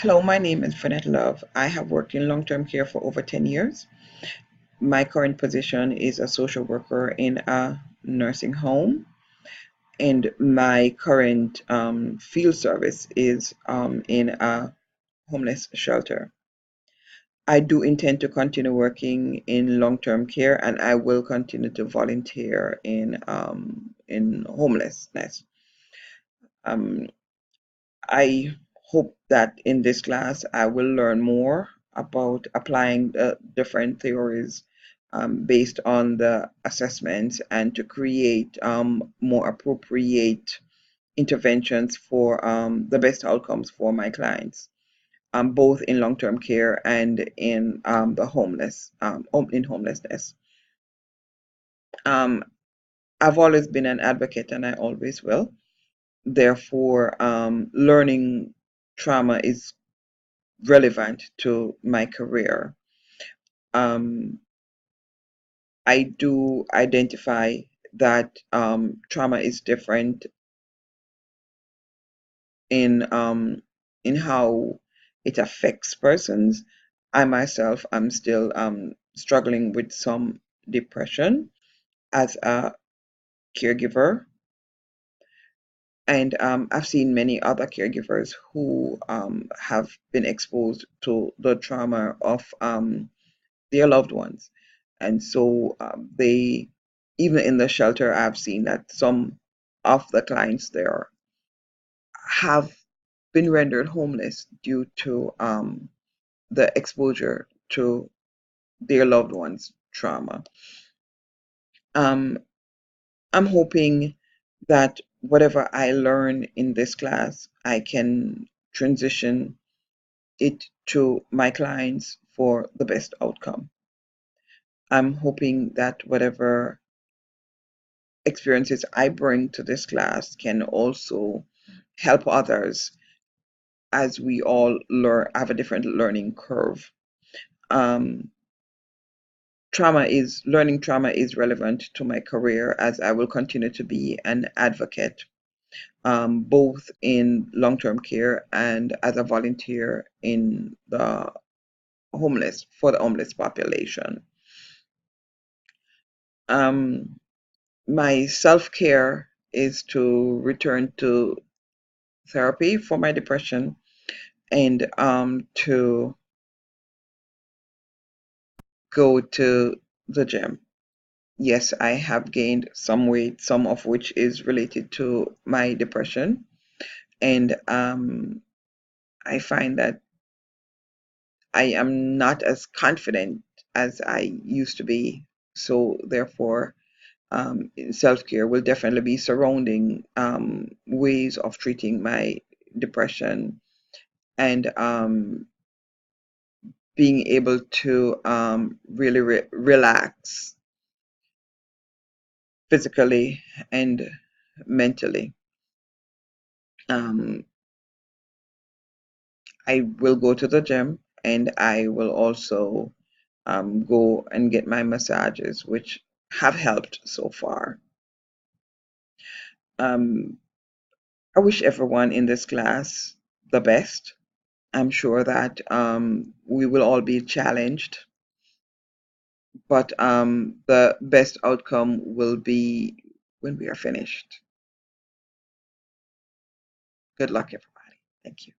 Hello, my name is Finette Love. I have worked in long term care for over 10 years. My current position is a social worker in a nursing home, and my current field service is in a homeless shelter. I do intend to continue working in long term care, and I will continue to volunteer in homelessness. Um, I hope that in this class I will learn more about applying the different theories based on the assessments and to create more appropriate interventions for the best outcomes for my clients, both in long-term care and in in homelessness. Um, I've always been an advocate and I always will. Therefore, learning trauma is relevant to my career. Um, I do identify that trauma is different in how it affects persons. I myself am still struggling with some depression as a caregiver, and I've seen many other caregivers who have been exposed to the trauma of their loved ones. And so even in the shelter, I've seen that some of the clients there have been rendered homeless due to the exposure to their loved ones' trauma. Um, I'm hoping that whatever I learn in this class, I can transition it to my clients for the best outcome. I'm hoping that whatever experiences I bring to this class can also help others as we all have a different learning curve. Um, Learning trauma is relevant to my career as I will continue to be an advocate, both in long-term care and as a volunteer in the for the homeless population. Um, my self-care is to return to therapy for my depression and to go to the gym. Yes, I have gained some weight, some of which is related to my depression, and I find that I am not as confident as I used to be. So therefore, self-care will definitely be surrounding ways of treating my depression and being able to really relax physically and mentally. Um, I will go to the gym and I will also go and get my massages, which have helped so far. Um, I wish everyone in this class the best. I'm sure that we will all be challenged, but the best outcome will be when we are finished. Good luck, everybody. Thank you.